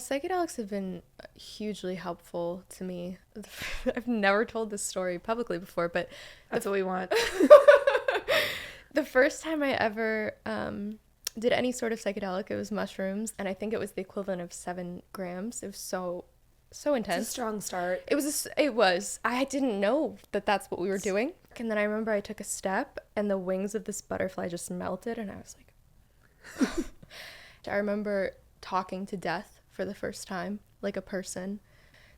Psychedelics have been hugely helpful to me. I've never told this story publicly before, but that's what we want. The first time I ever did any sort of psychedelic, it was mushrooms, and I think it was the equivalent of 7 grams. It was so intense. It's a strong start. It was. I didn't know that that's what we were doing. And then I remember I took a step, and the wings of this butterfly just melted, and I was like... I remember talking to death for the first time, like a person.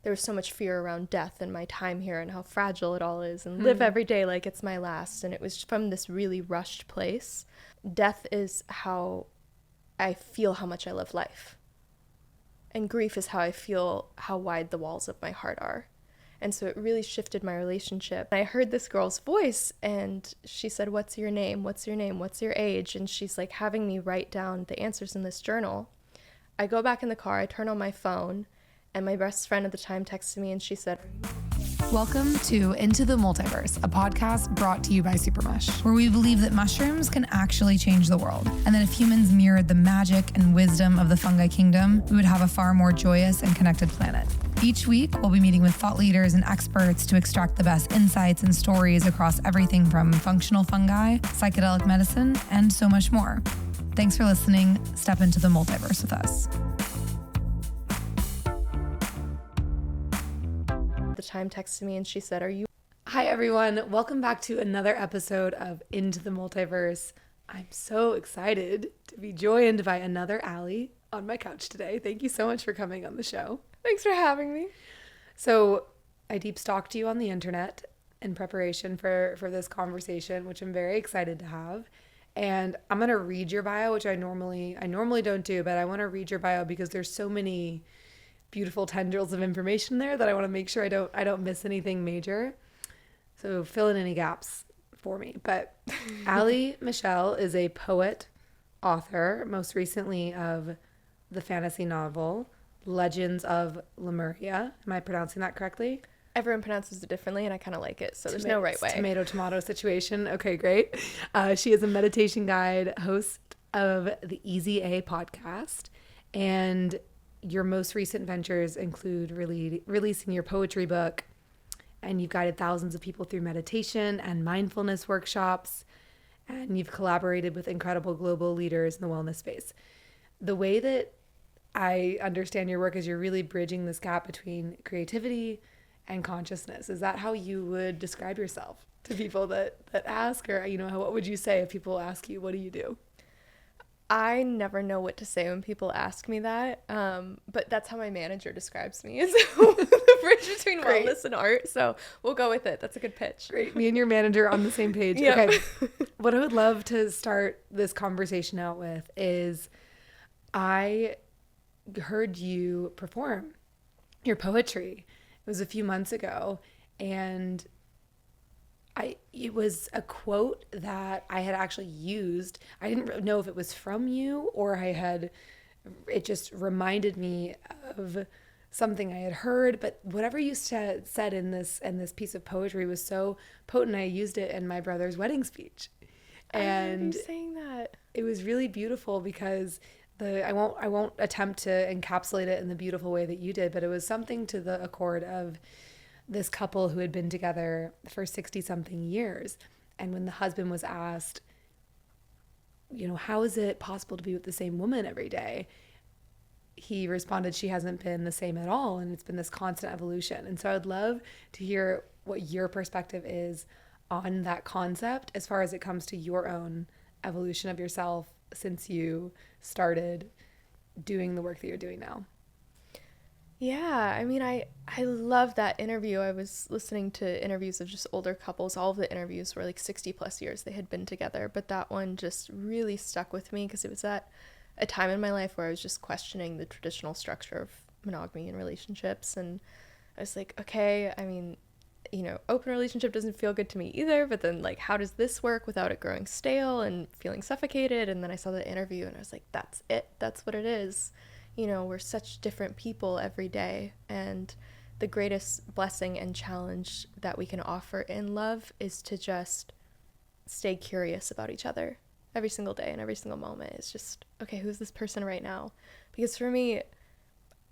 There was so much fear around death and my time here and how fragile it all is, and live every day like it's my last. And it was from this really rushed place. Death is how I feel how much I love life. And grief is how I feel how wide the walls of my heart are. And so it really shifted my relationship. I heard this girl's voice, and she said, "What's your name? What's your name? What's your age?" And she's like having me write down the answers in this journal. I go back in the car, I turn on my phone, and my best friend at the time texted me, and she said, Welcome to Into the Multiverse, a podcast brought to you by Supermush, where we believe that mushrooms can actually change the world, and that if humans mirrored the magic and wisdom of the fungi kingdom, we would have a far more joyous and connected planet. Each week, we'll be meeting with thought leaders and experts to extract the best insights and stories across everything from functional fungi, psychedelic medicine, and so much more. Thanks for listening. Step into the multiverse with us. the time texted me and she said, "Are you?" Hi, everyone. Welcome back to another episode of Into the Multiverse. I'm so excited to be joined by another Allie on my couch today. Thank you so much for coming on the show. Thanks for having me. So I deep stalked you on the internet in preparation for this conversation, which I'm very excited to have. And I'm going to read your bio, which I normally don't do, but I want to read your bio because there's so many beautiful tendrils of information there that I want to make sure I don't miss anything major. So fill in any gaps for me. But Allie Michelle is a poet, author, most recently of the fantasy novel Legends of Lemuria. Am I pronouncing that correctly? Everyone pronounces it differently, and I kind of like it, so there's no right way. Tomato situation. Okay, great. She is a meditation guide, host of the Easy A podcast, and your most recent ventures include releasing your poetry book, and you've guided thousands of people through meditation and mindfulness workshops, and you've collaborated with incredible global leaders in the wellness space. The way that I understand your work is you're really bridging this gap between creativity and consciousness. Is that how you would describe yourself to people that ask, or what would you say if people ask you, what do you do? I never know what to say when people ask me that, but that's how my manager describes me, is the bridge between wellness and art, so we'll go with it. That's a good pitch. Great. Me and your manager on the same page. Yep. Okay. What I would love to start this conversation out with is I heard you perform your poetry. It was a few months ago, and it was a quote that I had actually used. I didn't know if it was from you or it just reminded me of something I had heard, but whatever you said in this piece of poetry was so potent. I used it in my brother's wedding speech. And I remember you saying that. It was really beautiful because I won't attempt to encapsulate it in the beautiful way that you did, but it was something to the accord of this couple who had been together for 60-something years. And when the husband was asked, how is it possible to be with the same woman every day? He responded, she hasn't been the same at all. And it's been this constant evolution. And so I'd love to hear what your perspective is on that concept as far as it comes to your own evolution of yourself since you started doing the work that you're doing now. Yeah, I mean, I love that interview. I was listening to interviews of just older couples. All of the interviews were like 60 plus years they had been together, but that one just really stuck with me because it was at a time in my life where I was just questioning the traditional structure of monogamy and relationships. And I was like, okay, I mean, open relationship doesn't feel good to me either, but then like, how does this work without it growing stale and feeling suffocated? And then I saw the interview and I was like, that's it. That's what it is. We're such different people every day, and the greatest blessing and challenge that we can offer in love is to just stay curious about each other every single day and every single moment. It's just, okay, who's this person right now? Because for me,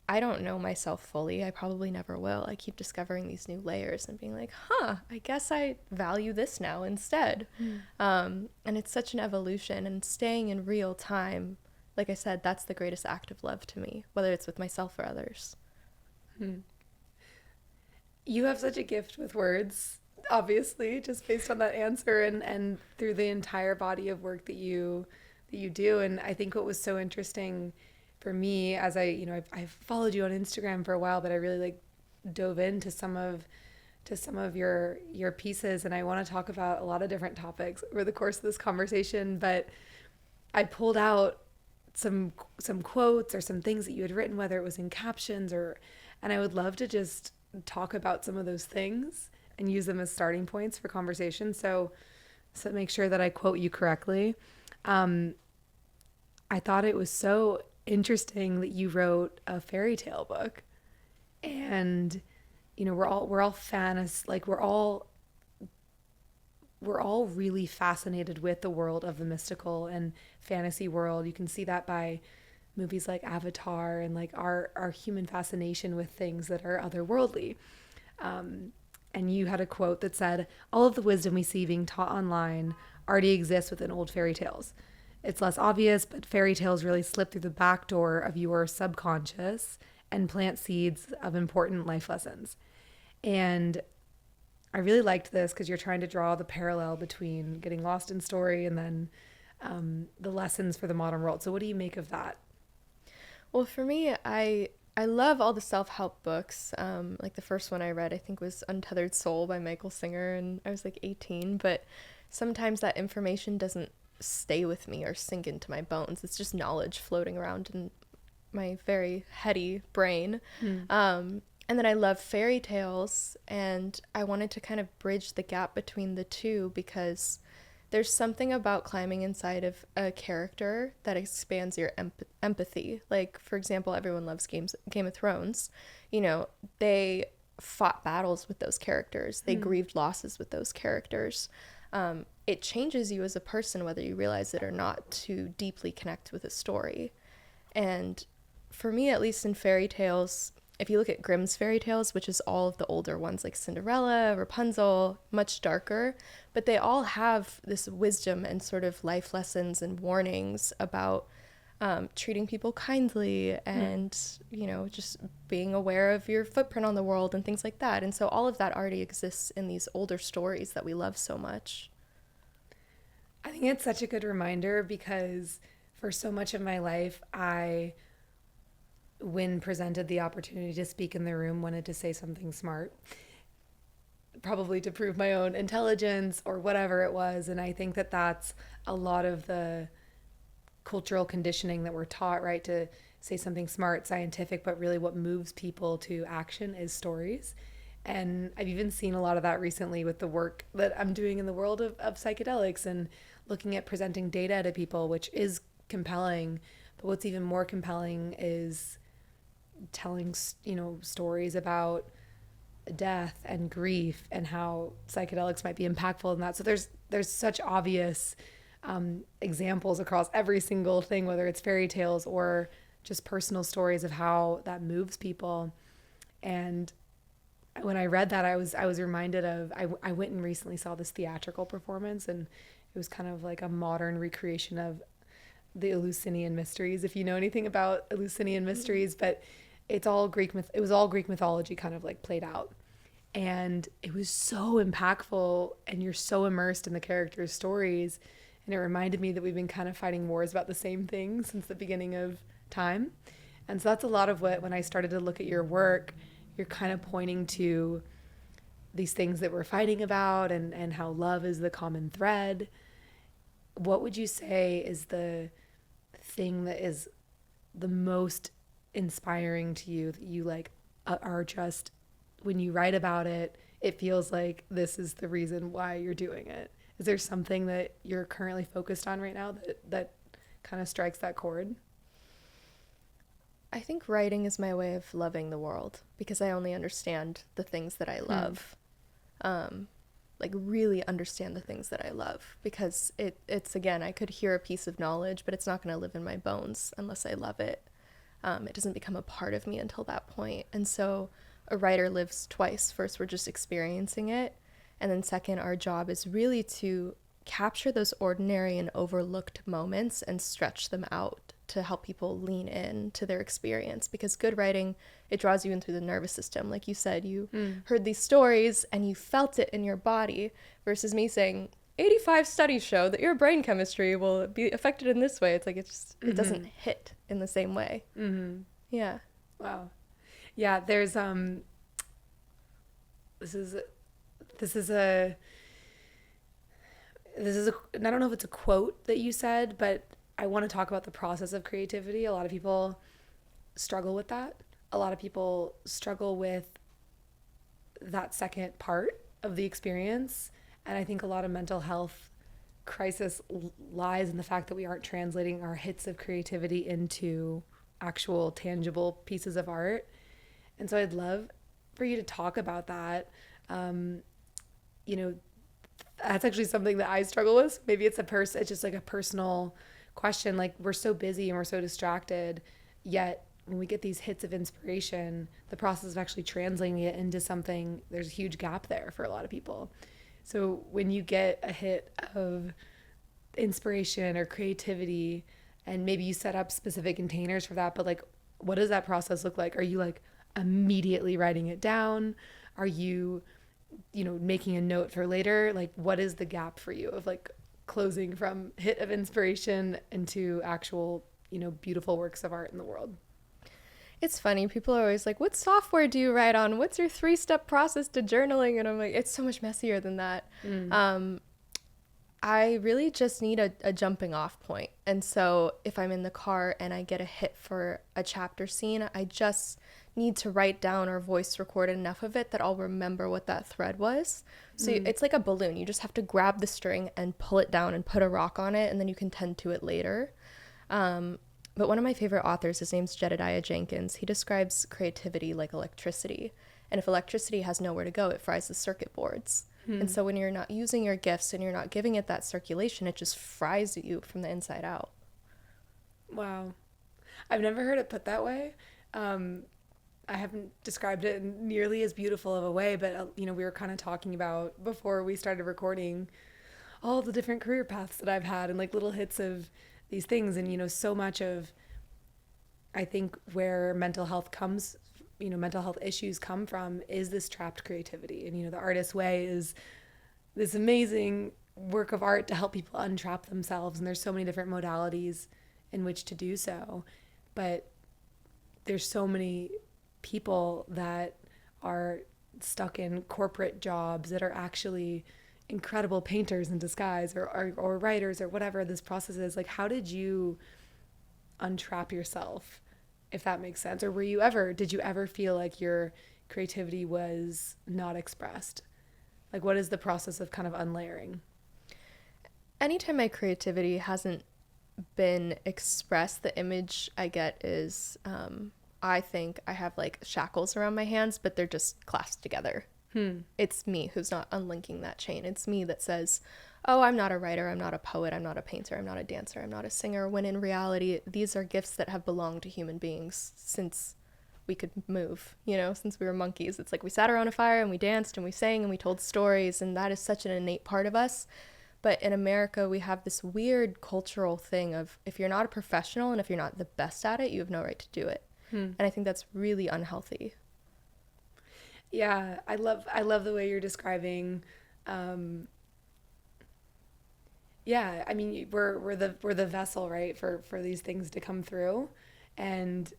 I don't know myself fully. I probably never will. I keep discovering these new layers and being like, I guess I value this now instead. And it's such an evolution, and staying in real time, like I said, that's the greatest act of love to me, whether it's with myself or others. You have such a gift with words, obviously, just based on that answer and through the entire body of work that you do. And I think what was so interesting for me, as I've followed you on Instagram for a while, but I really like dove into some of your pieces, and I want to talk about a lot of different topics over the course of this conversation. But I pulled out some quotes or some things that you had written, whether it was in captions and I would love to just talk about some of those things and use them as starting points for conversation. So make sure that I quote you correctly. I thought it was so interesting that you wrote a fairy tale book, and we're all fans, like we're all really fascinated with the world of the mystical and fantasy world. You can see that by movies like Avatar and like our human fascination with things that are otherworldly. And you had a quote that said, "All of the wisdom we see being taught online already exists within old fairy tales. It's less obvious, but fairy tales really slip through the back door of your subconscious and plant seeds of important life lessons." And I really liked this because you're trying to draw the parallel between getting lost in story and then the lessons for the modern world. So what do you make of that? Well, for me, I love all the self-help books. Like the first one I read, I think, was Untethered Soul by Michael Singer, and I was like 18. But sometimes that information doesn't stay with me or sink into my bones. It's just knowledge floating around in my very heady brain. And then I love fairy tales, and I wanted to kind of bridge the gap between the two, because there's something about climbing inside of a character that expands your empathy. Like, for example, everyone loves Game of Thrones. They fought battles with those characters. They grieved losses with those characters. It changes you as a person, whether you realize it or not, to deeply connect with a story. And for me, at least in fairy tales, if you look at Grimm's fairy tales, which is all of the older ones like Cinderella, Rapunzel, much darker, but they all have this wisdom and sort of life lessons and warnings about treating people kindly and, just being aware of your footprint on the world and things like that. And so all of that already exists in these older stories that we love so much. I think it's such a good reminder, because for so much of my life, when presented the opportunity to speak in the room, wanted to say something smart, probably to prove my own intelligence or whatever it was. And I think that that's a lot of the cultural conditioning that we're taught, right? To say something smart, scientific, but really what moves people to action is stories. And I've even seen a lot of that recently with the work that I'm doing in the world of psychedelics and looking at presenting data to people, which is compelling. But what's even more compelling is telling, stories about death and grief and how psychedelics might be impactful in that. So there's such obvious examples across every single thing, whether it's fairy tales or just personal stories of how that moves people. And when I read that, I was reminded of, I went and recently saw this theatrical performance, and it was kind of like a modern recreation of the Eleusinian mysteries, if you know anything about Eleusinian mysteries, but it was all Greek mythology kind of like played out. And it was so impactful, and you're so immersed in the characters' stories. And it reminded me that we've been kind of fighting wars about the same thing since the beginning of time. And so that's a lot of what, when I started to look at your work, you're kind of pointing to these things that we're fighting about, and how love is the common thread. What would you say is the thing that is the most inspiring to you, that you like are just, when you write about it, it feels like this is the reason why you're doing it? Is there something that you're currently focused on right now that kind of strikes that chord? I think writing is my way of loving the world, because I only understand the things that I love. Like really understand the things that I love, because it's again, I could hear a piece of knowledge, but it's not going to live in my bones unless I love it. It doesn't become a part of me until that point. And so a writer lives twice. First, we're just experiencing it. And then second, our job is really to capture those ordinary and overlooked moments and stretch them out to help people lean in to their experience. Because good writing, it draws you in through the nervous system. Like you said, you heard these stories and you felt it in your body, versus me saying 85 studies show that your brain chemistry will be affected in this way. It's like it doesn't hit in the same way. Yeah. Wow. Yeah, there's this is a I don't know if it's a quote that you said, but I want to talk about the process of creativity. A lot of people struggle with that. A lot of people struggle with that second part of the experience. And I think a lot of mental health crisis lies in the fact that we aren't translating our hits of creativity into actual tangible pieces of art. And so I'd love for you to talk about that. You know, that's actually something that I struggle with. Maybe it's just like a personal question. Like, we're so busy and we're so distracted, yet when we get these hits of inspiration, the process of actually translating it into something, there's a huge gap there for a lot of people. So when you get a hit of inspiration or creativity, and maybe you set up specific containers for that, but like, what does that process look like? Are you like immediately writing it down? Are you, making a note for later? Like, what is the gap for you of like closing from hit of inspiration into actual, beautiful works of art in the world? It's funny. People are always like, what software do you write on? What's your 3-step process to journaling? And I'm like, it's so much messier than that. I really just need a jumping off point. And so if I'm in the car and I get a hit for a chapter scene, I just need to write down or voice record enough of it that I'll remember what that thread was. So it's like a balloon. You just have to grab the string and pull it down and put a rock on it, and then you can tend to it later. But one of my favorite authors, his name's Jedediah Jenkins, he describes creativity like electricity. And if electricity has nowhere to go, it fries the circuit boards. And so when you're not using your gifts and you're not giving it that circulation, it just fries you from the inside out. Wow. I've never heard it put that way. I haven't described it in nearly as beautiful of a way, but, we were kind of talking about before we started recording all the different career paths that I've had and like little hits of these things. And, so much of, I think, where mental health issues come from is this trapped creativity. And, the artist's way is this amazing work of art to help people untrap themselves. And there's so many different modalities in which to do so. But there's so many people that are stuck in corporate jobs that are actually incredible painters in disguise or writers or whatever this process is. Like, how did you untrap yourself, if that makes sense? Or did you ever feel like your creativity was not expressed? Like, what is the process of kind of unlayering? Anytime my creativity hasn't been expressed, the image I get is, I think I have like shackles around my hands, but they're just clasped together. It's me who's not unlinking that chain. It's me that says, oh, I'm not a writer, I'm not a poet, I'm not a painter, I'm not a dancer, I'm not a singer, when in reality, these are gifts that have belonged to human beings since we could move, since we were monkeys. It's like we sat around a fire and we danced and we sang and we told stories, and that is such an innate part of us. But in America, we have this weird cultural thing of, if you're not a professional and if you're not the best at it, you have no right to do it. And I think that's really unhealthy. Yeah, I love the way you're describing. Yeah, I mean, we're the vessel, right, for these things to come through, and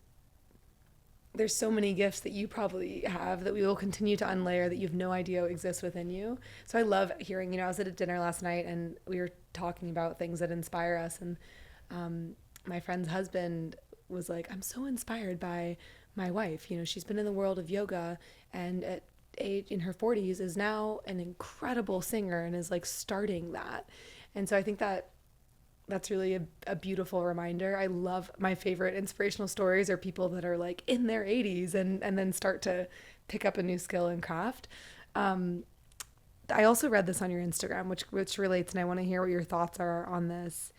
there's so many gifts that you probably have that we will continue to unlayer that you have no idea exist within you. So I love hearing. I was at a dinner last night and we were talking about things that inspire us, and my friend's husband was like, I'm so inspired by my wife. She's been in the world of yoga, and at age in her 40s is now an incredible singer and is like starting that. And so I think that's really a beautiful reminder. I love, my favorite inspirational stories are people that are like in their 80s and then start to pick up a new skill and craft. I also read this on your Instagram, which relates, and I want to hear what your thoughts are on this.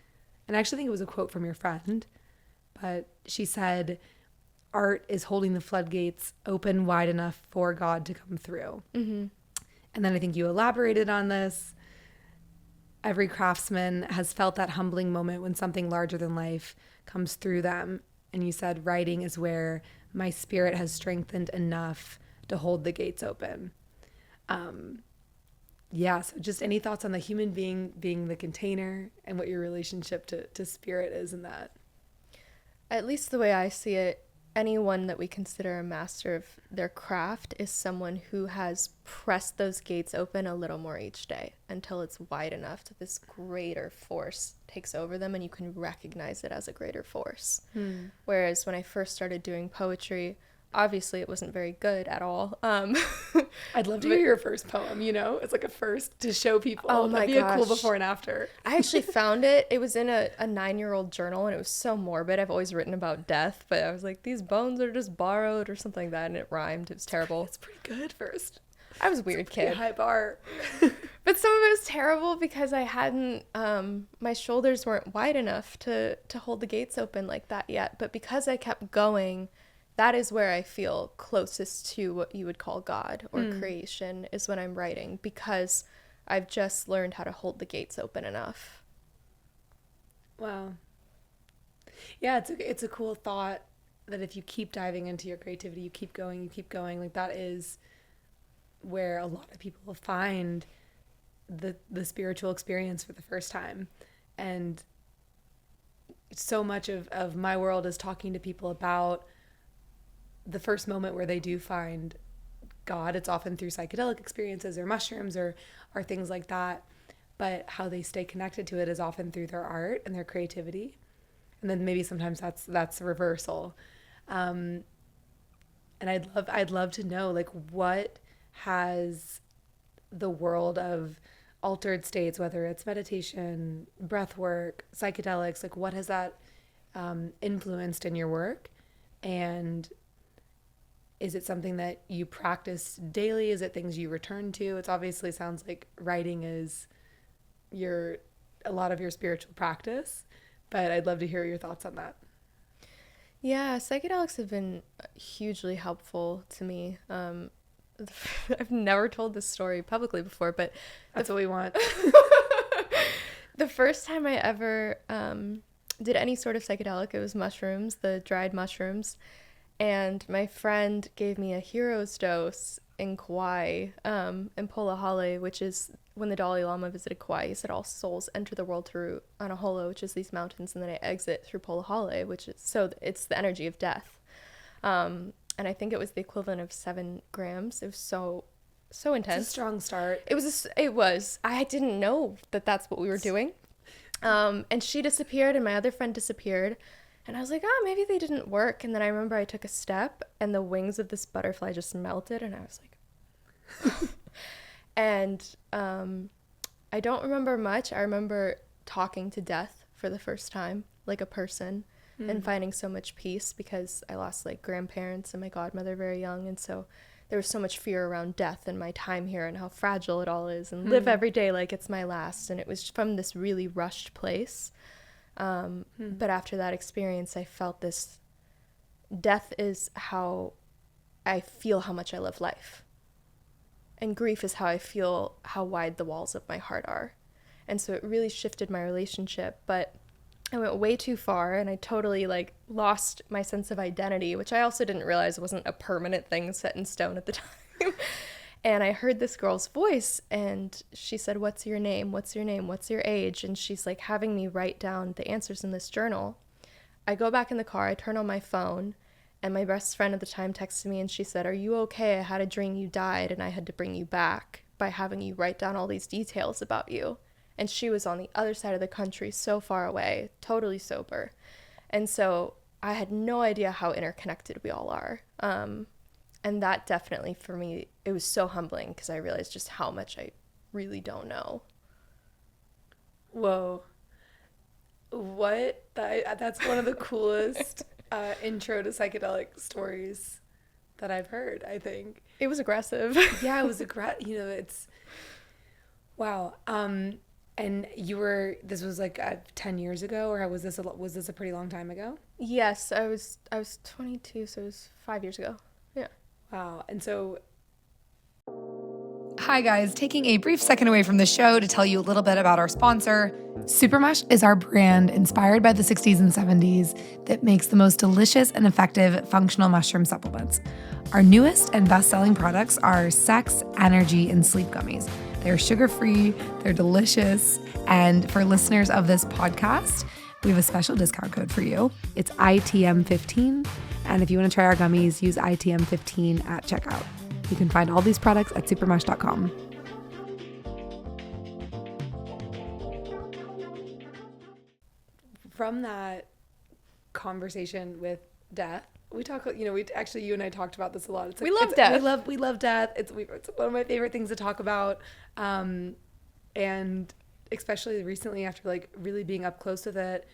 And I actually think it was a quote from your friend, but she said, art is holding the floodgates open wide enough for God to come through. Mm-hmm. And then I think you elaborated on this. Every craftsman has felt that humbling moment when something larger than life comes through them. And you said, writing is where my spirit has strengthened enough to hold the gates open. So just any thoughts on the human being the container and what your relationship to spirit is in that? At least the way I see it, anyone that we consider a master of their craft is someone who has pressed those gates open a little more each day until it's wide enough that this greater force takes over them and you can recognize it as a greater force. Whereas when I first started doing poetry, obviously it wasn't very good at all. I'd love to hear your first poem, it's like a first to show people. Oh my That'd be gosh. a cool before and after. I actually found it. It was in a 9-year-old journal, and it was so morbid. I've always written about death, but I was like, these bones are just borrowed or something like that, and it rhymed. It was terrible. It's pretty good first. I was a weird kid. High bar. But some of it was terrible because I hadn't, my shoulders weren't wide enough to hold the gates open like that yet. But because I kept going, that is where I feel closest to what you would call God or creation, is when I'm writing, because I've just learned how to hold the gates open enough. Wow. Yeah, it's a cool thought that if you keep diving into your creativity, you keep going, like that is where a lot of people find the spiritual experience for the first time. And so much of my world is talking to people about the first moment where they do find God. It's often through psychedelic experiences or mushrooms or things like that. But how they stay connected to it is often through their art and their creativity. And then maybe sometimes that's a reversal. And I'd love to know, like, what has the world of altered states, whether it's meditation, breath work, psychedelics, like what has that influenced in your work? And is it something that you practice daily? Is it things you return to? It's obviously sounds like writing is a lot of your spiritual practice, but I'd love to hear your thoughts on that. Yeah, psychedelics have been hugely helpful to me. I've never told this story publicly before, but that's what we want. The first time I ever did any sort of psychedelic, it was mushrooms, the dried mushrooms. And my friend gave me a hero's dose in Kauai, in Polahale, which is when the Dalai Lama visited Kauai. He said all souls enter the world through Anahola, which is these mountains, and then I exit through Polahale, which is, so it's the energy of death. And I think it was the equivalent of 7 grams. It was so intense. It's a strong start. It was. I didn't know that that's what we were doing. And she disappeared, and my other friend disappeared. And I was like, oh, maybe they didn't work. And then I remember I took a step and the wings of this butterfly just melted. And I was like, and I don't remember much. I remember talking to death for the first time, like a person, and finding so much peace, because I lost like grandparents and my godmother very young. And so there was so much fear around death and my time here and how fragile it all is, and live every day like it's my last. And it was from this really rushed place. But after that experience, I felt this death is how I feel how much I love life. And grief is how I feel how wide the walls of my heart are. And so it really shifted my relationship, but I went way too far, and I totally like lost my sense of identity, which I also didn't realize wasn't a permanent thing set in stone at the time. And I heard this girl's voice, and she said, what's your name? What's your name? What's your age? And she's like having me write down the answers in this journal. I go back in the car, I turn on my phone, and my best friend at the time texted me, and she said, are you okay? I had a dream you died, and I had to bring you back by having you write down all these details about you. And she was on the other side of the country, so far away, totally sober. And so I had no idea how interconnected we all are. And that definitely, for me, it was so humbling, because I realized just how much I really don't know. Whoa. That's one of the coolest intro to psychedelic stories that I've heard, I think. It was aggressive. Yeah, it was it's wow. And this was like 10 years ago, or was this a pretty long time ago? Yes, I was 22, so it was 5 years ago. Yeah. Wow. And so Hi guys, taking a brief second away from the show to tell you a little bit about our sponsor. Supermush is our brand inspired by the 60s and 70s that makes the most delicious and effective functional mushroom supplements. Our newest and best-selling products are Sex, Energy, and Sleep Gummies. They're sugar-free, they're delicious, and for listeners of this podcast, we have a special discount code for you. It's ITM15, and if you want to try our gummies, use ITM15 at checkout. You can find all these products at supermush.com. from that conversation with death, we talk, you and I talked about this a lot. We love death. We love death. It's one of my favorite things to talk about. And especially recently, after like really being up close with it,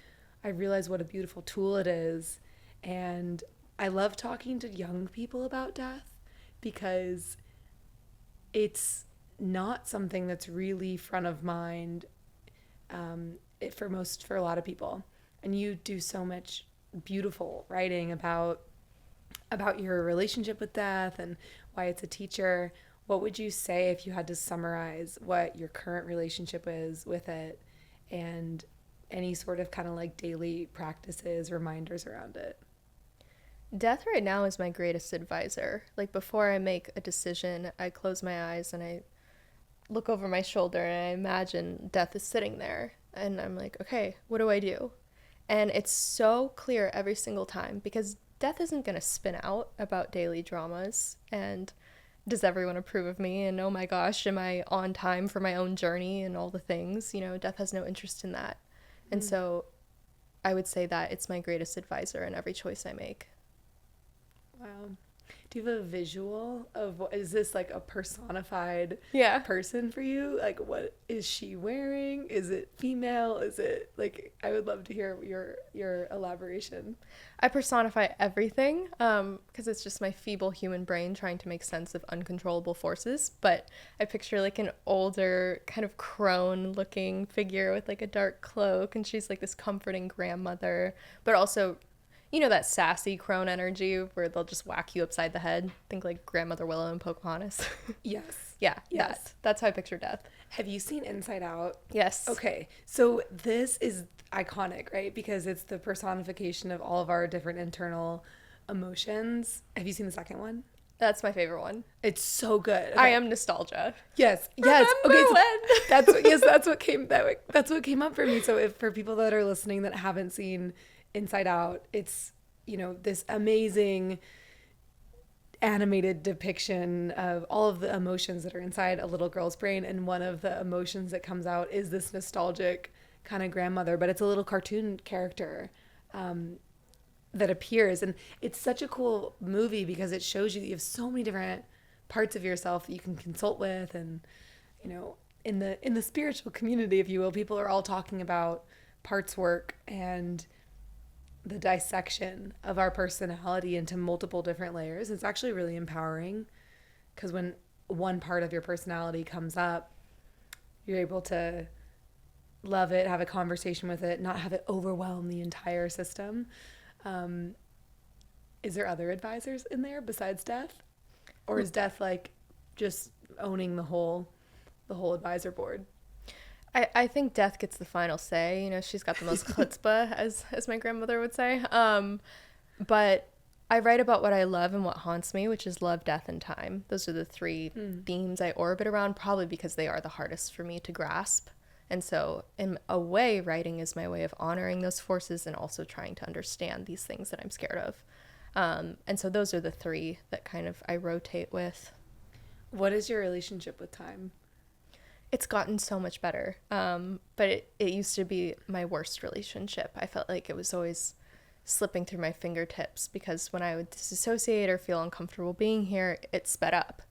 I realized what a beautiful tool it is. And I love talking to young people about death because it's not something that's really front of mind for a lot of people. And you do so much beautiful writing about your relationship with death and why it's a teacher. What would you say if you had to summarize what your current relationship is with it and any sort of kind of like daily practices, reminders around it? Death right now is my greatest advisor. Like before I make a decision, I close my eyes and I look over my shoulder and I imagine death is sitting there. And I'm like, okay, what do I do? And it's so clear every single time because death isn't going to spin out about daily dramas and does everyone approve of me? And oh my gosh, am I on time for my own journey and all the things? Death has no interest in that. And so I would say that it's my greatest advisor in every choice I make. Wow. Do you have a visual of is this like a personified person for you? Like what is she wearing? Is it female? Is it like, I would love to hear your elaboration. I personify everything because it's just my feeble human brain trying to make sense of uncontrollable forces. But I picture like an older kind of crone looking figure with like a dark cloak, and she's like this comforting grandmother, but also that sassy crone energy where they'll just whack you upside the head. Think like Grandmother Willow and Pocahontas. Yes. Yeah. Yes. That's how I picture death. Have you seen Inside Out? Yes. Okay. So this is iconic, right? Because it's the personification of all of our different internal emotions. Have you seen the second one? That's my favorite one. It's so good. Okay. I am nostalgia. Yes. Remember Okay. when? That's what came up for me. So if for people that are listening that haven't seen Inside Out, it's this amazing animated depiction of all of the emotions that are inside a little girl's brain, and one of the emotions that comes out is this nostalgic kind of grandmother, but it's a little cartoon character that appears, and it's such a cool movie because it shows you that you have so many different parts of yourself that you can consult with, and in the spiritual community, if you will, people are all talking about parts work and the dissection of our personality into multiple different layers. It's actually really empowering because when one part of your personality comes up, you're able to love it, have a conversation with it, not have it overwhelm the entire system. Is there other advisors in there besides death? Or is death like just owning the whole advisor board? I think death gets the final say. She's got the most chutzpah, as my grandmother would say. But I write about what I love and what haunts me, which is love, death, and time. Those are the three themes I orbit around, probably because they are the hardest for me to grasp. And so in a way, writing is my way of honoring those forces and also trying to understand these things that I'm scared of. And so those are the three that kind of I rotate with. What is your relationship with time? It's gotten so much better, but it used to be my worst relationship. I felt like it was always slipping through my fingertips because when I would disassociate or feel uncomfortable being here, it sped up.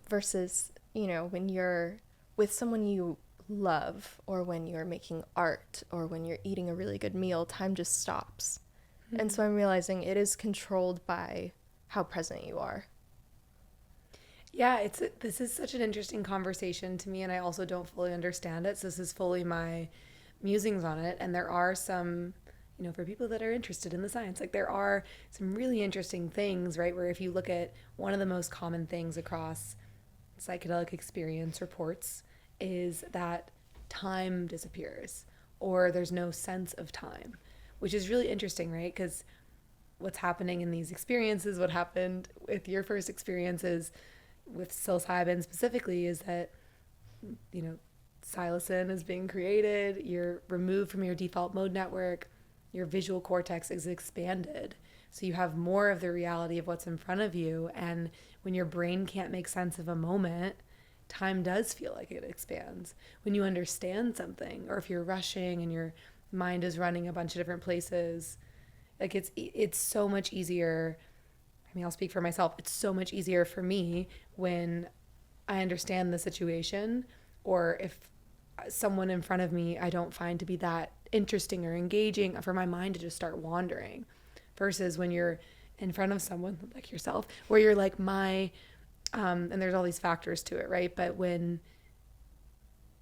Versus, when you're with someone you love or when you're making art or when you're eating a really good meal, time just stops. Mm-hmm. And so I'm realizing it is controlled by how present you are. Yeah, this is such an interesting conversation to me, and I also don't fully understand it. So this is fully my musings on it. And there are some, for people that are interested in the science, like there are some really interesting things, right? Where if you look at one of the most common things across psychedelic experience reports is that time disappears, or there's no sense of time, which is really interesting, right? Because what's happening in these experiences, what happened with your first experiences with psilocybin specifically, is that, psilocin is being created, you're removed from your default mode network, your visual cortex is expanded. So you have more of the reality of what's in front of you. And when your brain can't make sense of a moment, time does feel like it expands. When you understand something, or if you're rushing and your mind is running a bunch of different places, like it's so much easier. I mean, I'll speak for myself. It's so much easier for me when I understand the situation, or if someone in front of me I don't find to be that interesting or engaging, for my mind to just start wandering, versus when you're in front of someone like yourself, where you're like and there's all these factors to it, right? But when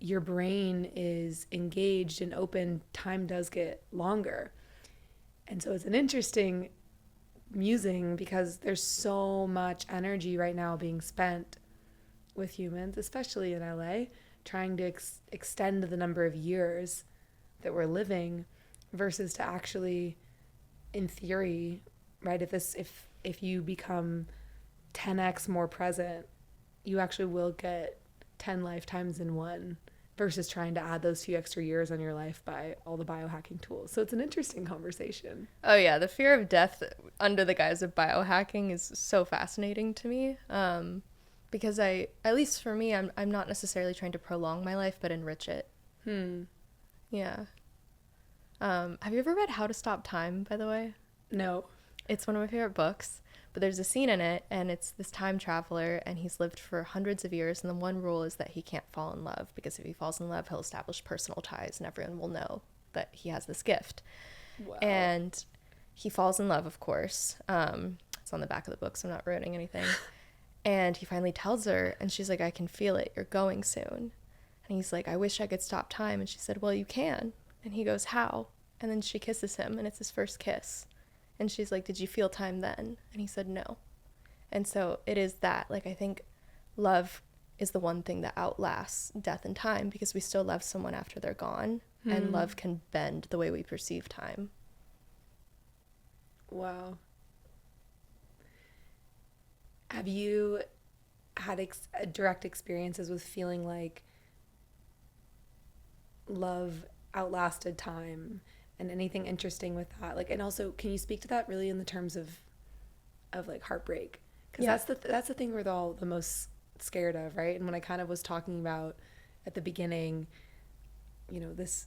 your brain is engaged and open, time does get longer. And so it's an interesting musing, because there's so much energy right now being spent with humans, especially in LA, trying to extend the number of years that we're living, versus to actually, in theory, right, if you become 10x more present, you actually will get 10 lifetimes in one, versus trying to add those few extra years on your life by all the biohacking tools. So it's an interesting conversation. Oh yeah, the fear of death under the guise of biohacking is so fascinating to me. Because at least for me, I'm not necessarily trying to prolong my life, but enrich it. Yeah. Have you ever read How to Stop Time, by the way? No. It's one of my favorite books, but there's a scene in it, and it's this time traveler, and he's lived for hundreds of years, and the one rule is that he can't fall in love, because if he falls in love, he'll establish personal ties, and everyone will know that he has this gift. Wow. And he falls in love, of course. It's on the back of the book, so I'm not ruining anything. And he finally tells her, and she's like, I can feel it, you're going soon. And he's like, I wish I could stop time. And she said, well, you can. And he goes, how? And then she kisses him, and it's his first kiss. And she's like, did you feel time then? And he said, no. And so it is that, like, I think love is the one thing that outlasts death and time, because we still love someone after they're gone, and love can bend the way we perceive time. Wow. Have you had direct experiences with feeling like love outlasted time, and anything interesting with that? Like, and also, can you speak to that really in the terms of like heartbreak? Because that's the thing we're all the most scared of, right? And when I kind of was talking about at the beginning, this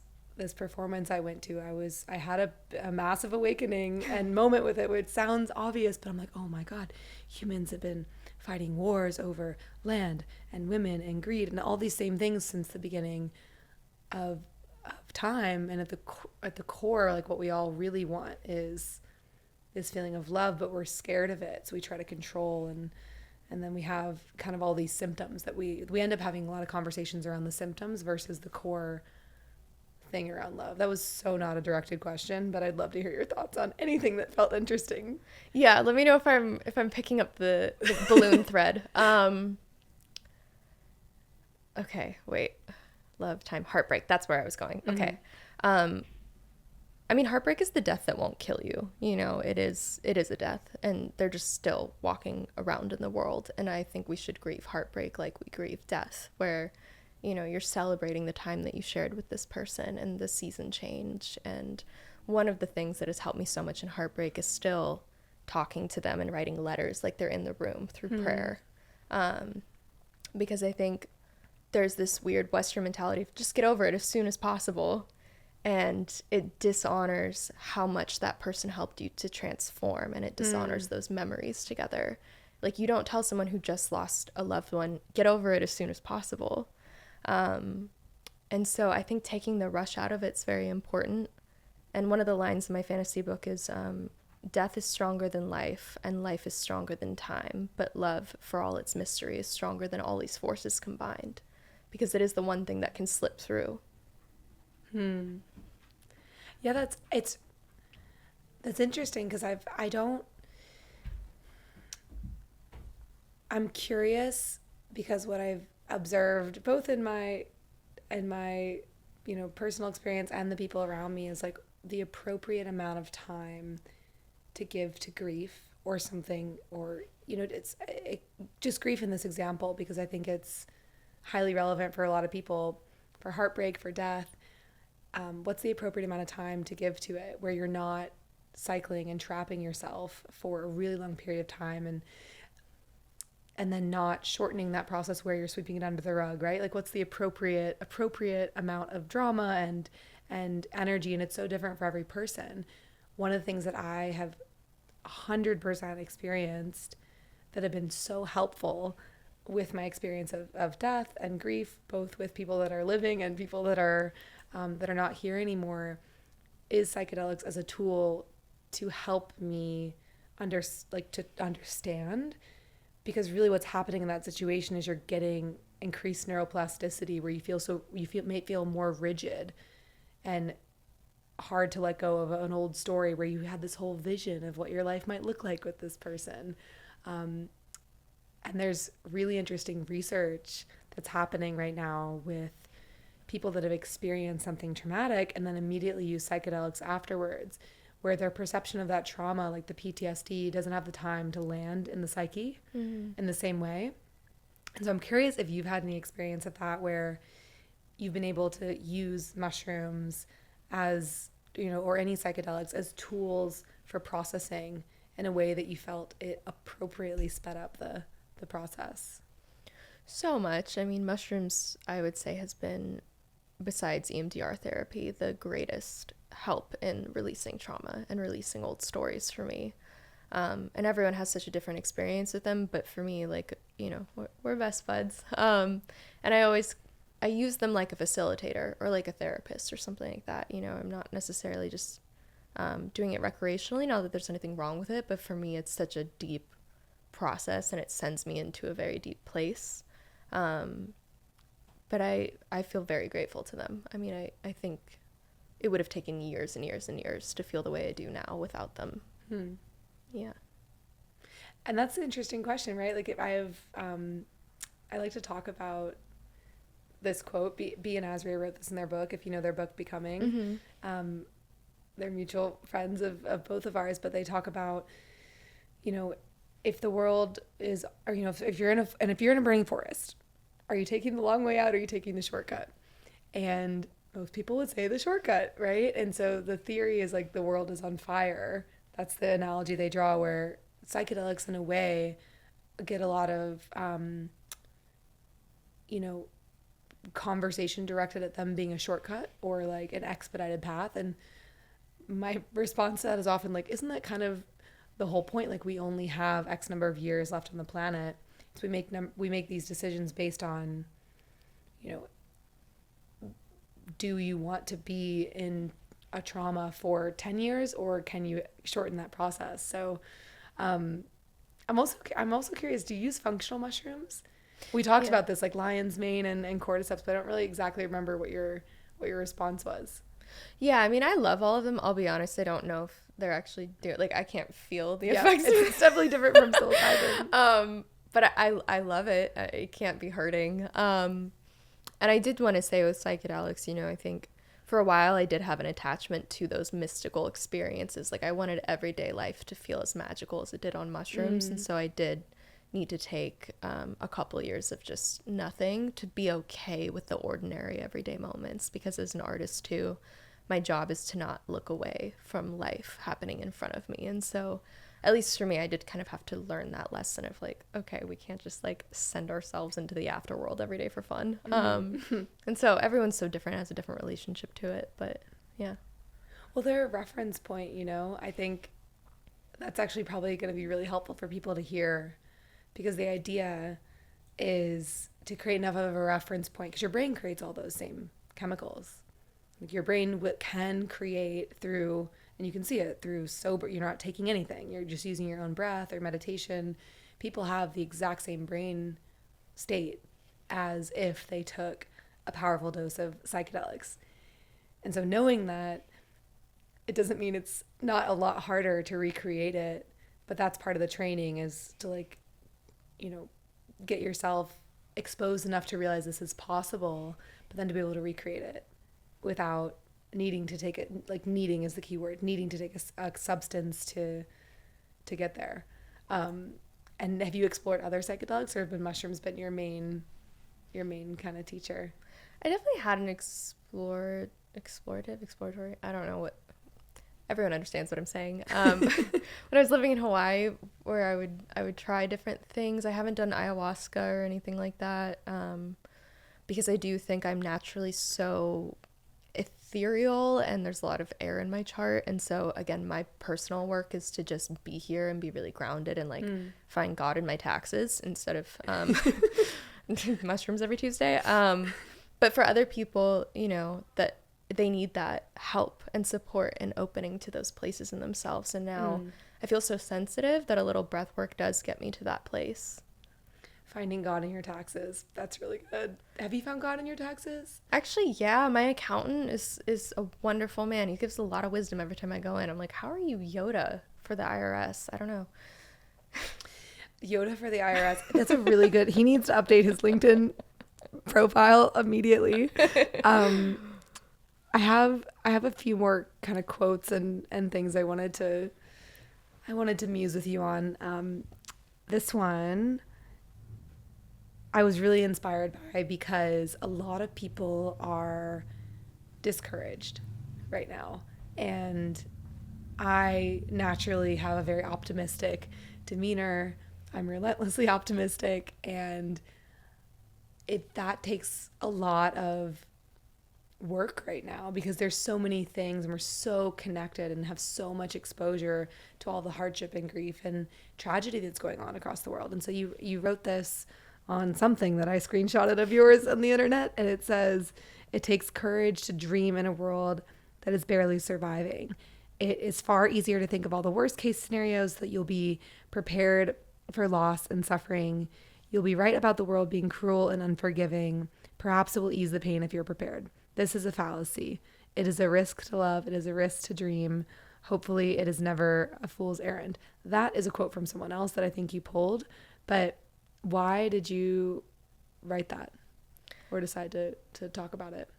performance I went to, I had a massive awakening and moment with it, which sounds obvious, but I'm like, oh my God, humans have been fighting wars over land and women and greed and all these same things since the beginning of time. And at the core, like, what we all really want is this feeling of love, but we're scared of it, so we try to control, and then we have kind of all these symptoms that we end up having a lot of conversations around the symptoms versus the core thing around love. That was so not a directed question, but I'd love to hear your thoughts on anything that felt interesting. Yeah, let me know if I'm picking up the balloon thread. Okay, wait. Love, time, heartbreak. That's where I was going. Okay. I mean, heartbreak is the death that won't kill you. It is a death, and they're just still walking around in the world. And I think we should grieve heartbreak like we grieve death, where you're celebrating the time that you shared with this person and the season change. And one of the things that has helped me so much in heartbreak is still talking to them and writing letters like they're in the room through prayer. Because I think there's this weird Western mentality of just get over it as soon as possible. And it dishonors how much that person helped you to transform, and it dishonors those memories together. Like, you don't tell someone who just lost a loved one, get over it as soon as possible. And so I think taking the rush out of it's very important. And one of the lines in my fantasy book is, death is stronger than life, and life is stronger than time, but love, for all its mystery, is stronger than all these forces combined, because it is the one thing that can slip through. Yeah, that's interesting, because I'm curious, because what I've observed both in my personal experience and the people around me is like the appropriate amount of time to give to grief or something, or just grief in this example, because I think it's highly relevant for a lot of people, for heartbreak, for death. What's the appropriate amount of time to give to it, where you're not cycling and trapping yourself for a really long period of time, and then not shortening that process where you're sweeping it under the rug, right? Like, what's the appropriate amount of drama and energy? And it's so different for every person. One of the things that I have 100% experienced that have been so helpful with my experience of death and grief, both with people that are living and people that are not here anymore, is psychedelics as a tool to help me to understand. Because really what's happening in that situation is you're getting increased neuroplasticity, where you may feel more rigid and hard to let go of an old story where you had this whole vision of what your life might look like with this person. And there's really interesting research that's happening right now with people that have experienced something traumatic and then immediately use psychedelics afterwards, where their perception of that trauma, like the PTSD, doesn't have the time to land in the psyche in the same way. And so I'm curious if you've had any experience of that, where you've been able to use mushrooms as, or any psychedelics as tools for processing in a way that you felt it appropriately sped up the process. So much. I mean, mushrooms, I would say, has been, besides EMDR therapy, the greatest help in releasing trauma and releasing old stories for me. And everyone has such a different experience with them, but for me, like, we're best buds. And I use them like a facilitator or like a therapist or something like that. I'm not necessarily just doing it recreationally, not that there's anything wrong with it, but for me, it's such a deep process and it sends me into a very deep place. But I feel very grateful to them. I mean, I think it would have taken years and years and years to feel the way I do now without them. Yeah. And that's an interesting question, right? Like, if I like to talk about this quote. B and Azria wrote this in their book, if you know their book, Becoming. They're mutual friends of both of ours, but they talk about, if the world is, or, if you're in a burning forest, are you taking the long way out, or are you taking the shortcut? And most people would say the shortcut, right? And so the theory is like the world is on fire. That's the analogy they draw, where psychedelics in a way get a lot of, conversation directed at them being a shortcut or like an expedited path. And my response to that is often like, isn't that kind of the whole point? Like, we only have X number of years left on the planet. So we make these decisions based on, do you want to be in a trauma for 10 years, or can you shorten that process? So I'm also curious, do you use functional mushrooms? We talked about this, like lion's mane and cordyceps, but I don't really exactly remember what your response was. Yeah, I mean, I love all of them. I'll be honest, I don't know if they're actually like, I can't feel the effects. It's definitely different from psilocybin. But I love it. It can't be hurting. And I did want to say with psychedelics, I think for a while I did have an attachment to those mystical experiences. Like, I wanted everyday life to feel as magical as it did on mushrooms. And so I did need to take a couple years of just nothing to be okay with the ordinary everyday moments, because as an artist too, my job is to not look away from life happening in front of me. And so at least for me, I did kind of have to learn that lesson of like, okay, we can't just like send ourselves into the afterworld every day for fun. And so everyone's so different, has a different relationship to it, but yeah. Well, they're a reference point, I think that's actually probably going to be really helpful for people to hear, because the idea is to create enough of a reference point, because your brain creates all those same chemicals. Like, your brain can create through And you can see it through sober, you're not taking anything. You're just using your own breath or meditation. People have the exact same brain state as if they took a powerful dose of psychedelics. And so knowing that, it doesn't mean it's not a lot harder to recreate it, but that's part of the training, is to like, you know, get yourself exposed enough to realize this is possible, but then to be able to recreate it without needing to take it, like needing is the key word, needing to take a substance to get there. And have you explored other psychedelics, or have mushrooms been your main kind of teacher? I definitely had an exploratory, I don't know what, everyone understands what I'm saying. When I was living in Hawaii, where I would try different things. I haven't done ayahuasca or anything like that, because I do think I'm naturally so ethereal, and there's a lot of air in my chart. And so again, my personal work is to just be here and be really grounded and like find God in my taxes instead of mushrooms every Tuesday. But for other people, you know, that they need that help and support and opening to those places in themselves. And now I feel so sensitive that a little breath work does get me to that place. Finding God in your taxes. That's really good. Have you found God in your taxes? Actually, yeah. My accountant is a wonderful man. He gives a lot of wisdom every time I go in. I'm like, how are you Yoda for the IRS? I don't know. Yoda for the IRS. That's a really good. He needs to update his LinkedIn profile immediately. I have a few more kind of quotes and things I wanted to muse with you on. This one I was really inspired by, because a lot of people are discouraged right now, and I naturally have a very optimistic demeanor. I'm relentlessly optimistic, and that takes a lot of work right now, because there's so many things, and we're so connected and have so much exposure to all the hardship and grief and tragedy that's going on across the world. And so you wrote this on something that I screenshotted of yours on the internet, and it says, "It takes courage to dream in a world that is barely surviving. It is far easier to think of all the worst case scenarios, that you'll be prepared for loss and suffering. You'll be right about the world being cruel and unforgiving. Perhaps it will ease the pain if you're prepared. This is a fallacy. It is a risk to love. It is a risk to dream. Hopefully it is never a fool's errand." That is a quote from someone else that I think you pulled, but why did you write that or decide to talk about it?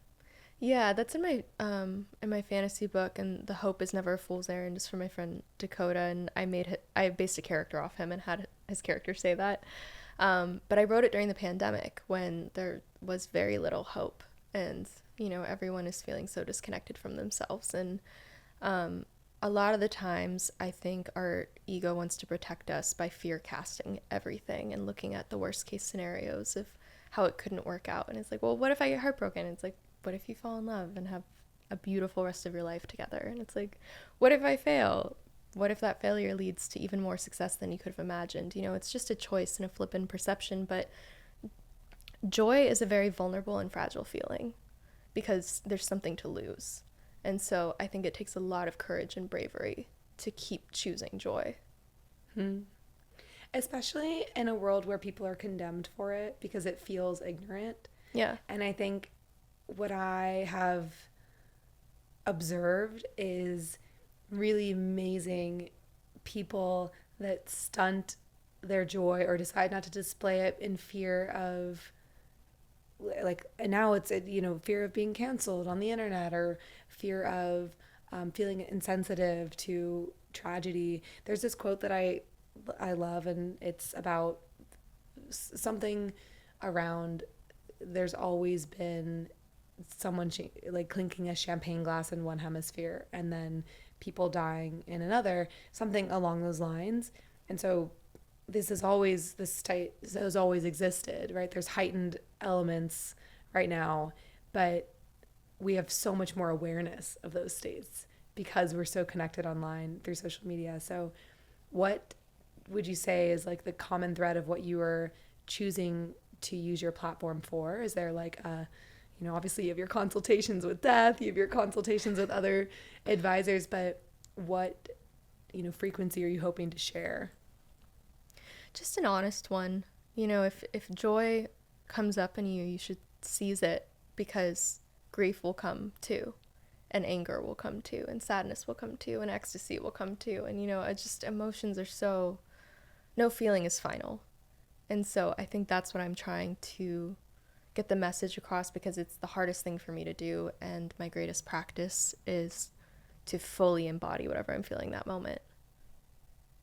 Yeah, that's in my fantasy book, and the hope is never a fool's errand is from my friend Dakota, and I based a character off him and had his character say that. But I wrote it during the pandemic, when there was very little hope, and you know, everyone is feeling so disconnected from themselves. And a lot of the times I think our ego wants to protect us by fear casting everything and looking at the worst case scenarios of how it couldn't work out. And it's like, well, what if I get heartbroken? It's like, what if you fall in love and have a beautiful rest of your life together? And it's like, what if I fail? What if that failure leads to even more success than you could have imagined? You know, it's just a choice and a flip in perception. But joy is a very vulnerable and fragile feeling, because there's something to lose. And so I think it takes a lot of courage and bravery to keep choosing joy. Especially in a world where people are condemned for it because it feels ignorant. Yeah. And I think what I have observed is really amazing people that stunt their joy or decide not to display it in fear of, like, and now it's, you know, fear of being canceled on the internet, or fear of feeling insensitive to tragedy. There's this quote that I love, and it's about something around, there's always been someone like clinking a champagne glass in one hemisphere and then people dying in another, something along those lines. And so this has always existed, right? There's heightened elements right now, but we have so much more awareness of those states because we're so connected online through social media. So what would you say is like the common thread of what you are choosing to use your platform for? Is there like a, you know, obviously you have your consultations with death, you have your consultations with other advisors, but what, frequency are you hoping to share? Just an honest one. If joy comes up in you, you should seize it, because grief will come too, and anger will come too, and sadness will come too, and ecstasy will come too. And, just emotions are no feeling is final. And so I think that's what I'm trying to get the message across, because it's the hardest thing for me to do. And my greatest practice is to fully embody whatever I'm feeling that moment,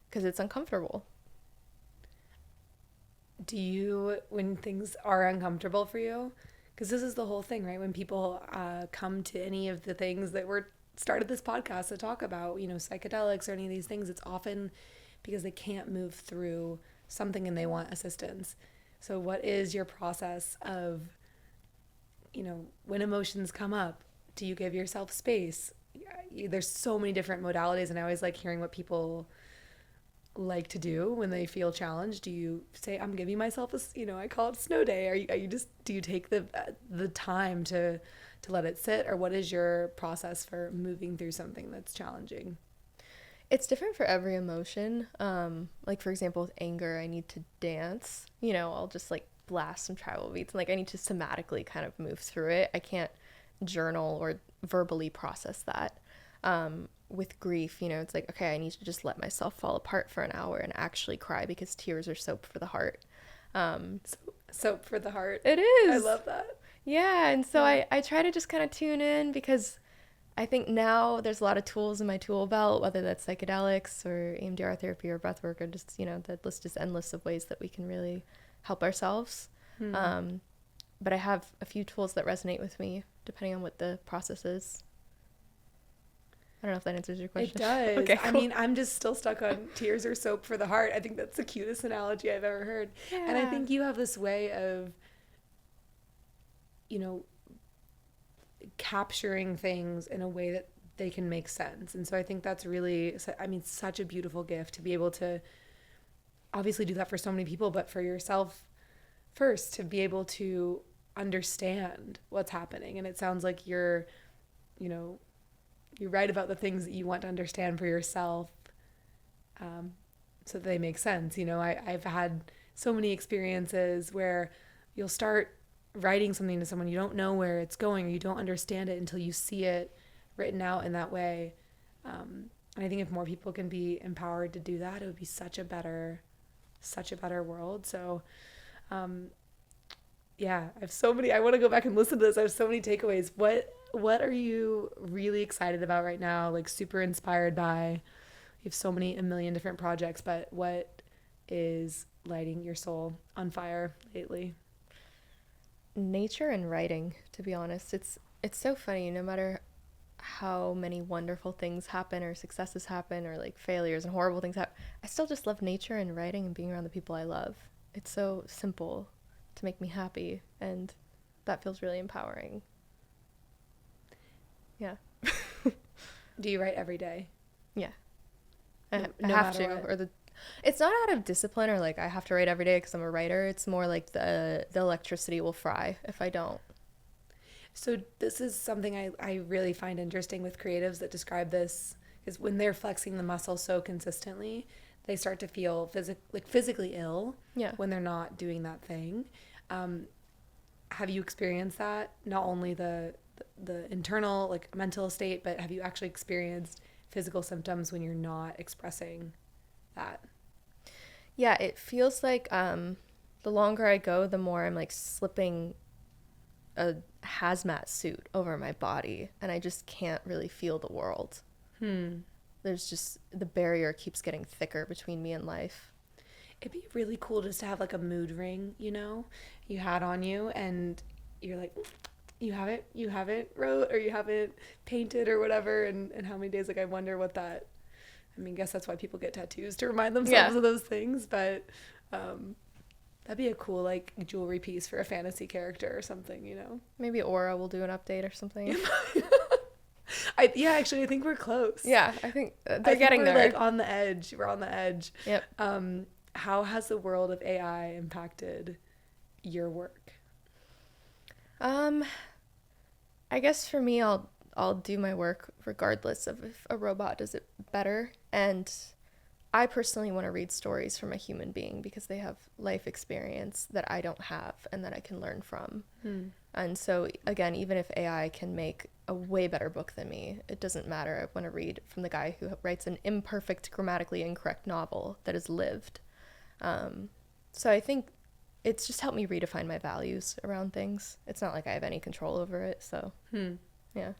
because it's uncomfortable. Do you, when things are uncomfortable for you, because this is the whole thing, right? When people come to any of the things that we're started this podcast to talk about, psychedelics or any of these things, it's often because they can't move through something and they want assistance. So what is your process of, when emotions come up, do you give yourself space? There's so many different modalities, and I always like hearing what people like to do when they feel challenged. Do you say, I'm giving myself I call it snow day? Are you just, do you take the time to let it sit, or what is your process for moving through something that's challenging? It's different for every emotion. Like, for example, with anger, I need to dance. I'll just blast some tribal beats, and I need to somatically kind of move through it. I can't journal or verbally process that. With grief, it's okay, I need to just let myself fall apart for an hour and actually cry, because tears are soap for the heart. Soap for the heart. It is. I love that. Yeah, and so I try to just kind of tune in, because I think now there's a lot of tools in my tool belt, whether that's psychedelics or EMDR therapy or breathwork, or just, the list is endless of ways that we can really help ourselves. But I have a few tools that resonate with me, depending on what the process is. I don't know if that answers your question. It does. Okay, cool. I mean, I'm just still stuck on tears or soap for the heart. I think that's the cutest analogy I've ever heard. Yeah. And I think you have this way of, capturing things in a way that they can make sense. And so I think that's really, such a beautiful gift to be able to obviously do that for so many people, but for yourself first, to be able to understand what's happening. And it sounds like you're right about the things that you want to understand for yourself, so that they make sense. I've had so many experiences where you'll start writing something to someone, you don't know where it's going, or you don't understand it until you see it written out in that way. And I think if more people can be empowered to do that, it would be such a better world. So, yeah, I have so many, I want to go back and listen to this. I have so many takeaways. What are you really excited about right now? Super inspired by? You have a million different projects, but what is lighting your soul on fire lately? Nature and writing, to be honest. It's so funny, no matter how many wonderful things happen or successes happen or failures and horrible things happen, I still just love nature and writing and being around the people I love. It's so simple to make me happy, and that feels really empowering. Yeah. Do you write every day? Yeah. I have matter to, what. It's not out of discipline or I have to write every day because I'm a writer. It's more the electricity will fry if I don't. So this is something I really find interesting with creatives that describe this, is when they're flexing the muscle so consistently, they start to feel physically ill. Yeah. When they're not doing that thing. Have you experienced that? Not only the internal mental state, but have you actually experienced physical symptoms when you're not expressing that? Yeah, it feels like the longer I go, the more I'm slipping a hazmat suit over my body, and I just can't really feel the world. There's just, the barrier keeps getting thicker between me and life. It'd be really cool just to have a mood ring, you had on you, and you're you haven't wrote, or you haven't painted or whatever, and how many days, I wonder what that, I guess that's why people get tattoos, to remind themselves of those things, but that'd be a cool jewelry piece for a fantasy character or something, Maybe Aura will do an update or something. Actually, I think we're close. Yeah, I think they're getting there. We're on the edge. We're on the edge. Yep. How has the world of AI impacted your work? I guess for me, I'll I'll do my work regardless of if a robot does it better. And I personally want to read stories from a human being because they have life experience that I don't have and that I can learn from. And so, again, even if AI can make a way better book than me, it doesn't matter. I want to read from the guy who writes an imperfect, grammatically incorrect novel that has lived. So I think it's just helped me redefine my values around things. It's not like I have any control over it, so yeah.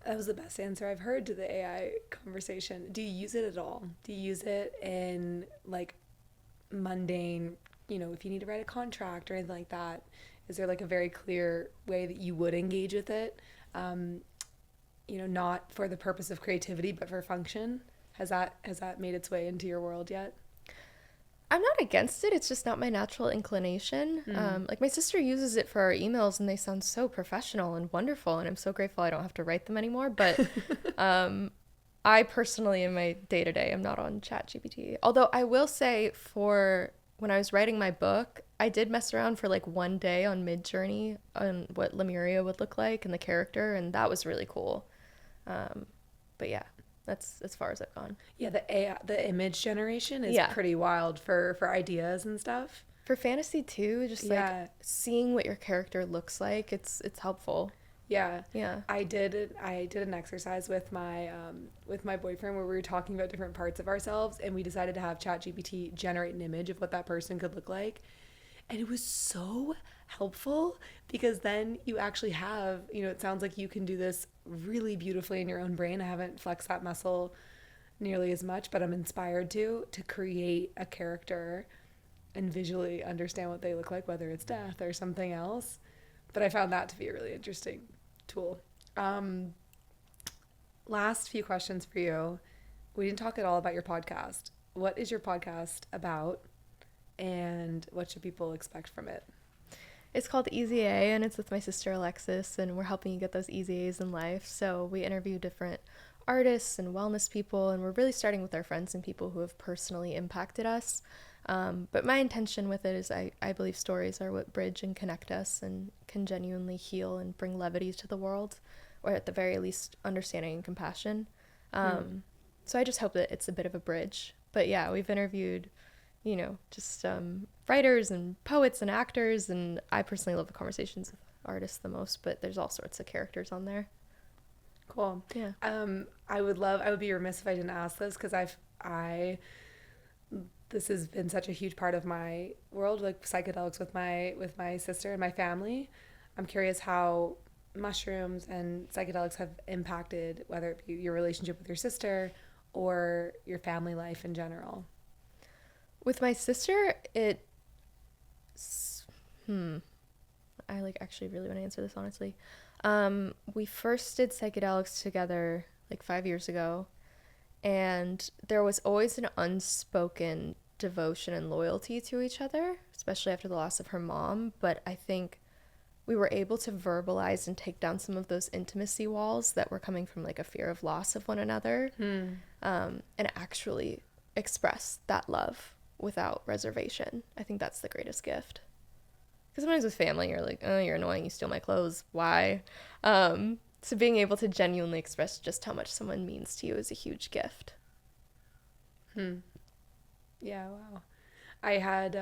That was the best answer I've heard to the AI conversation. Do you use it at all? Do you use it in like mundane, you know, if you need to write a contract or anything like that? Is there like a very clear way that you would engage with it? You know, not for the purpose of creativity, but for function? Has that made its way into your world yet? I'm not against it. It's just not my natural inclination. Like my sister uses it for our emails and they sound so professional and wonderful. And I'm so grateful I don't have to write them anymore. But I personally, in my day-to-day, am not on ChatGPT. Although I will say for when I was writing my book, I did mess around for like one day on Midjourney on what Lemuria would look like and the character. And that was really cool. But yeah. That's as far as I've gone. Yeah, the image generation is pretty wild for ideas and stuff. For fantasy too, just like seeing what your character looks like, it's helpful. Yeah. I did an exercise with my boyfriend where we were talking about different parts of ourselves, and we decided to have ChatGPT generate an image of what that person could look like. And it was so helpful because then you actually have, you know, it sounds like you can do this really beautifully in your own brain. I haven't flexed that muscle nearly as much, but I'm inspired to create a character and visually understand what they look like, whether it's death or something else. But I found that to be a really interesting tool. Last few questions for you. We didn't talk at all about your podcast. What is your podcast about? And what should people expect from it? It's called Easy A, and it's with my sister Alexis, and we're helping you get those easy A's in life. So we interview different artists and wellness people, and we're really starting with our friends and people who have personally impacted us. But my intention with it is I believe stories are what bridge and connect us and can genuinely heal and bring levity to the world, or at the very least understanding and compassion. So I just hope that it's a bit of a bridge. But yeah, we've interviewed, you know, just writers and poets and actors, and I personally love the conversations with artists the most, but there's all sorts of characters on there. Cool. Yeah. I would be remiss if I didn't ask this, because this has been such a huge part of my world, like psychedelics with my sister and my family. I'm curious how mushrooms and psychedelics have impacted, whether it be your relationship with your sister or your family life in general. With my sister, I actually really want to answer this honestly. We first did psychedelics together 5 years ago, and there was always an unspoken devotion and loyalty to each other, especially after the loss of her mom. But I think we were able to verbalize and take down some of those intimacy walls that were coming from a fear of loss of one another, and actually express that love without reservation. I think that's the greatest gift. Because sometimes with family, you're like, oh, you're annoying, you steal my clothes, why? So being able to genuinely express just how much someone means to you is a huge gift. Yeah, wow. I had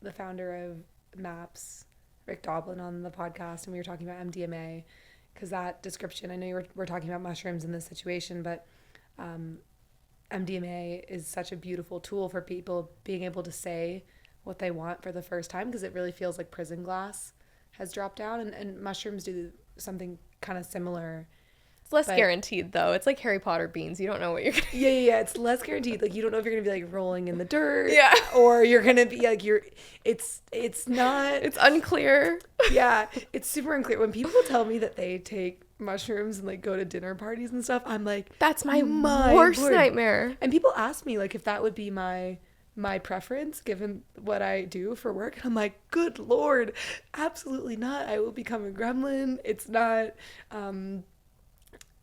the founder of MAPS, Rick Doblin, on the podcast, and we were talking about MDMA, because that description, I know we're talking about mushrooms in this situation, but MDMA is such a beautiful tool for people being able to say what they want for the first time, because it really feels like prison glass has dropped down, and mushrooms do something kind of similar. It's less guaranteed, though. It's like Harry Potter beans. You don't know what you're gonna Yeah, it's less guaranteed. You don't know if you're gonna be rolling in the dirt, or you're gonna be it's not, it's unclear. Yeah, it's super unclear. When people tell me that they take mushrooms and go to dinner parties and stuff, I'm like, that's my worst nightmare. And people ask me if that would be my preference given what I do for work, and I'm like, good Lord, absolutely not. I will become a gremlin. It's not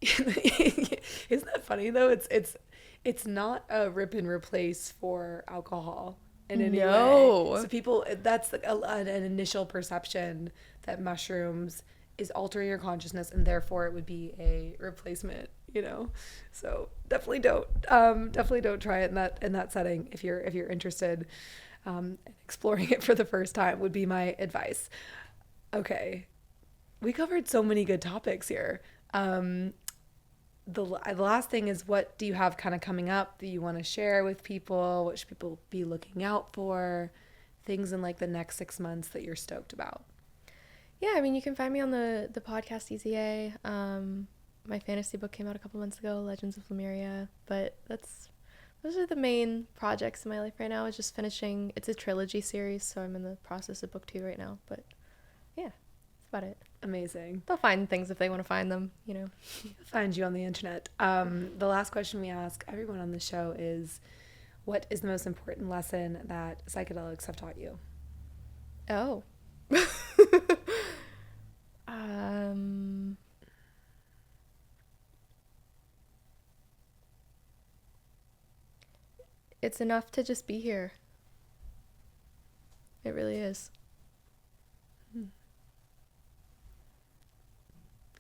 isn't that funny though? It's not a rip and replace for alcohol in any way. So people, that's an initial perception that mushrooms is altering your consciousness, and therefore it would be a replacement, you know? So definitely don't try it in that setting. If you're interested, exploring it for the first time would be my advice. Okay. We covered so many good topics here. The last thing is, what do you have kind of coming up that you want to share with people? What should people be looking out for? Things in like the next 6 months that you're stoked about? Yeah, I mean, you can find me on the podcast EZA. My fantasy book came out a couple months ago, Legends of Lemuria. But those are the main projects in my life right now. Is just finishing. It's a trilogy series, so I'm in the process of book 2 right now. But yeah, that's about it. Amazing. They'll find things if they want to find them, you know. Find you on the internet. The last question we ask everyone on the show is, what is the most important lesson that psychedelics have taught you? Oh. It's enough to just be here. It really is.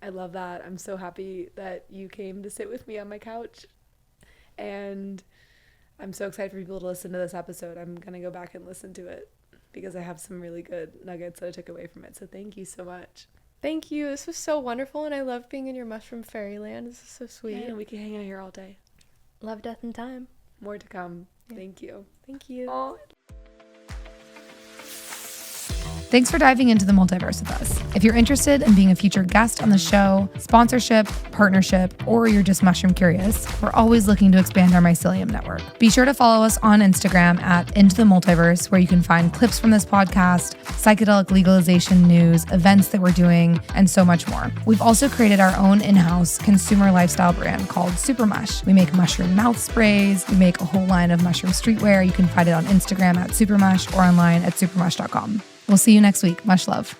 I love that. I'm so happy that you came to sit with me on my couch. And I'm so excited for people to listen to this episode. I'm going to go back and listen to it because I have some really good nuggets that I took away from it. So thank you so much. Thank you. This was so wonderful, and I love being in your mushroom fairyland. This is so sweet. Yeah, we can hang out here all day. Love, death, and time. More to come. Yeah. Thank you. Thank you. Oh. Thanks for diving into the multiverse with us. If you're interested in being a future guest on the show, sponsorship, partnership, or you're just mushroom curious, we're always looking to expand our mycelium network. Be sure to follow us on Instagram at Into the Multiverse, where you can find clips from this podcast, psychedelic legalization news, events that we're doing, and so much more. We've also created our own in-house consumer lifestyle brand called Supermush. We make mushroom mouth sprays. We make a whole line of mushroom streetwear. You can find it on Instagram at Supermush or online at supermush.com. We'll see you next week. Much love.